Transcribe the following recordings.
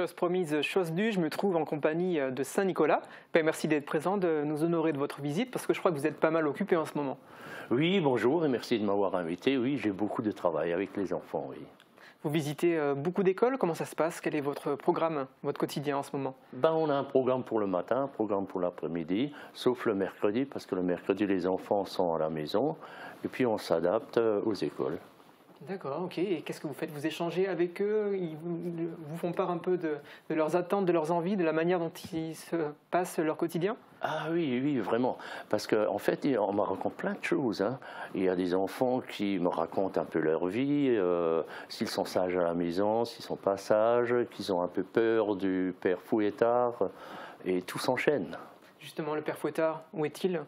Chose promise, chose due, je me trouve en compagnie de Saint-Nicolas. Ben, merci d'être présent, de nous honorer de votre visite, parce que je crois que vous êtes pas mal occupé en ce moment. Oui, bonjour et merci de m'avoir invité. Oui, j'ai beaucoup de travail avec les enfants, oui. Vous visitez beaucoup d'écoles, comment ça se passe? Quel est votre programme, votre quotidien en ce moment? On a un programme pour le matin, un programme pour l'après-midi, sauf le mercredi, parce que le mercredi, les enfants sont à la maison, et puis on s'adapte aux écoles. D'accord, ok. Et qu'est-ce que vous faites? Vous échangez avec eux? Ils vous font part un peu de leurs attentes, de leurs envies, de la manière dont ils se passent leur quotidien? Ah oui, oui, vraiment. Parce qu'en fait, on me raconte plein de choses, hein. Il y a des enfants qui me racontent un peu leur vie, s'ils sont sages à la maison, s'ils ne sont pas sages, qu'ils ont un peu peur du père fouettard, et tout s'enchaîne. Justement, le père Fouettard, où est-il?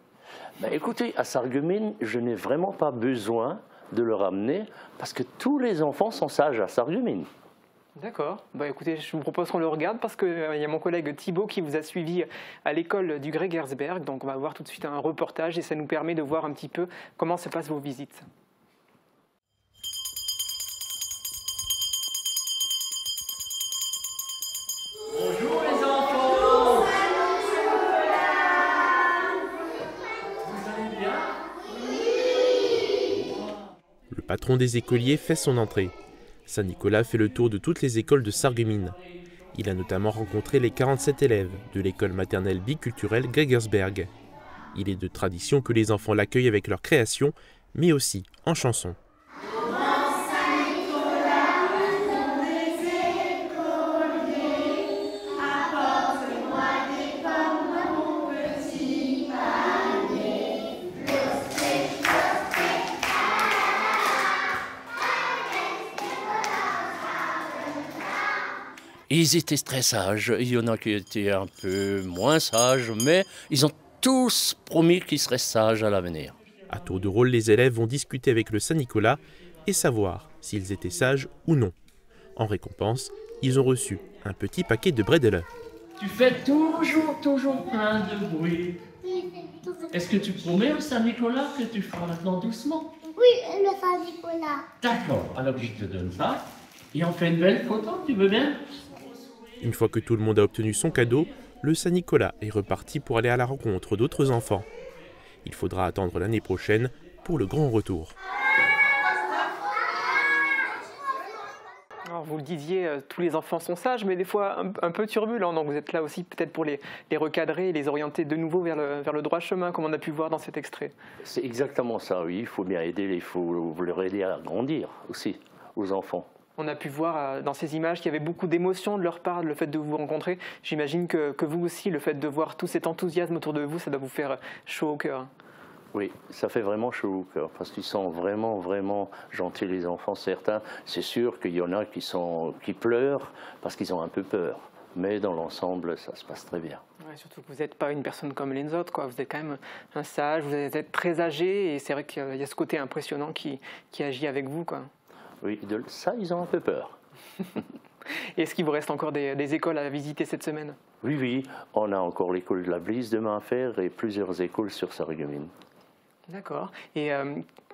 Écoutez, à Sarreguemines, je n'ai vraiment pas besoin de le ramener, parce que tous les enfants sont sages à Sarreguemines. D'accord. Bah, écoutez, je vous propose qu'on le regarde parce qu'il y a mon collègue Thibaut qui vous a suivi à l'école du Gregersberg. Donc on va voir tout de suite un reportage et ça nous permet de voir un petit peu comment se passent vos visites. Bonjour les enfants. Vous allez bien? Le patron des écoliers fait son entrée. Saint-Nicolas fait le tour de toutes les écoles de Sarreguemines. Il a notamment rencontré les 47 élèves de l'école maternelle biculturelle Gregersberg. Il est de tradition que les enfants l'accueillent avec leur création, mais aussi en chanson. Ils étaient très sages, il y en a qui étaient un peu moins sages, mais ils ont tous promis qu'ils seraient sages à l'avenir. À tour de rôle, les élèves vont discuter avec le Saint-Nicolas et savoir s'ils étaient sages ou non. En récompense, ils ont reçu un petit paquet de bredel. Tu fais toujours plein de bruit. Est-ce que tu promets au Saint-Nicolas que tu feras maintenant doucement? Oui, le Saint-Nicolas. D'accord, alors je te donne ça. Et on fait une belle photo, tu veux bien? Une fois que tout le monde a obtenu son cadeau, le Saint-Nicolas est reparti pour aller à la rencontre d'autres enfants. Il faudra attendre l'année prochaine pour le grand retour. Alors, vous le disiez, tous les enfants sont sages, mais des fois un peu turbulents. Donc vous êtes là aussi peut-être pour les recadrer et les orienter de nouveau vers le droit chemin, comme on a pu voir dans cet extrait. C'est exactement ça, oui. Il faut bien aider, il faut leur aider à grandir aussi, aux enfants. On a pu voir dans ces images qu'il y avait beaucoup d'émotions de leur part, le fait de vous rencontrer. J'imagine que vous aussi, le fait de voir tout cet enthousiasme autour de vous, ça doit vous faire chaud au cœur. Oui, ça fait vraiment chaud au cœur, parce qu'ils sont vraiment gentils les enfants. Certains, c'est sûr qu'il y en a qui pleurent parce qu'ils ont un peu peur. Mais dans l'ensemble, ça se passe très bien. Ouais, surtout que vous n'êtes pas une personne comme les autres, quoi. Vous êtes quand même un sage, vous êtes très âgé, et c'est vrai qu'il y a ce côté impressionnant qui agit avec vous, quoi. Oui, de ça, ils ont un peu peur. Est-ce qu'il vous reste encore des écoles à visiter cette semaine? Oui, on a encore l'école de la Blise demain à faire et plusieurs écoles sur Sarreguemines. D'accord. Et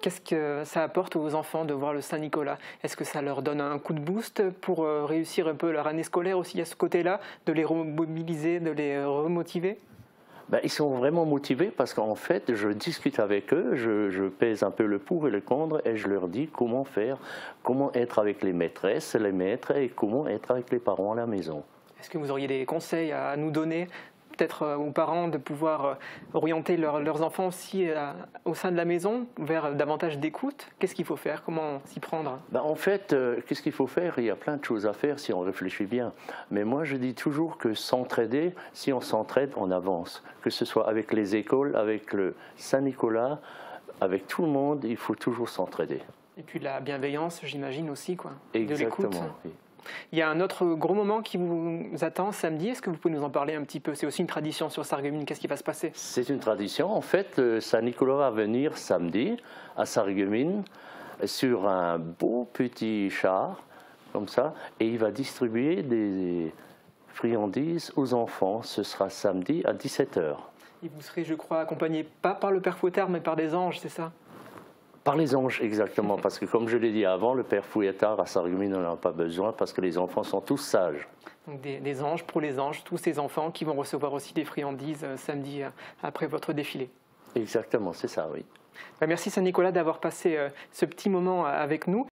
qu'est-ce que ça apporte aux enfants de voir le Saint-Nicolas? Est-ce que ça leur donne un coup de boost pour réussir un peu leur année scolaire aussi à ce côté-là, de les remobiliser, de les remotiver? Ils sont vraiment motivés parce qu'en fait, je discute avec eux, je pèse un peu le pour et le contre et je leur dis comment faire, comment être avec les maîtresses, les maîtres et comment être avec les parents à la maison. Est-ce que vous auriez des conseils à nous donner, peut-être aux parents, de pouvoir orienter leurs enfants aussi au sein de la maison vers davantage d'écoute? Qu'est-ce qu'il faut faire? Comment s'y prendre? En fait, qu'est-ce qu'il faut faire? Il y a plein de choses à faire si on réfléchit bien. Mais moi, je dis toujours que s'entraider, si on s'entraide, on avance. Que ce soit avec les écoles, avec le Saint-Nicolas, avec tout le monde, il faut toujours s'entraider. Et puis de la bienveillance, j'imagine aussi, quoi. Exactement, de l'écoute. oui. Il y a un autre gros moment qui vous attend samedi. Est-ce que vous pouvez nous en parler un petit peu? C'est aussi une tradition sur Sarreguemines. Qu'est-ce qui va se passer? C'est une tradition. En fait, le Saint-Nicolas va venir samedi à Sarreguemines sur un beau petit char, comme ça, et il va distribuer des friandises aux enfants. Ce sera samedi à 17h. Et vous serez, je crois, accompagné pas par le Père Fouettard, mais par des anges, c'est ça? Par les anges, exactement, parce que comme je l'ai dit avant, le Père Fouettard à Sarreguemines n'en a pas besoin parce que les enfants sont tous sages. Donc des anges pour les anges, tous ces enfants qui vont recevoir aussi des friandises samedi après votre défilé. Exactement, c'est ça, oui. Merci Saint-Nicolas d'avoir passé ce petit moment avec nous.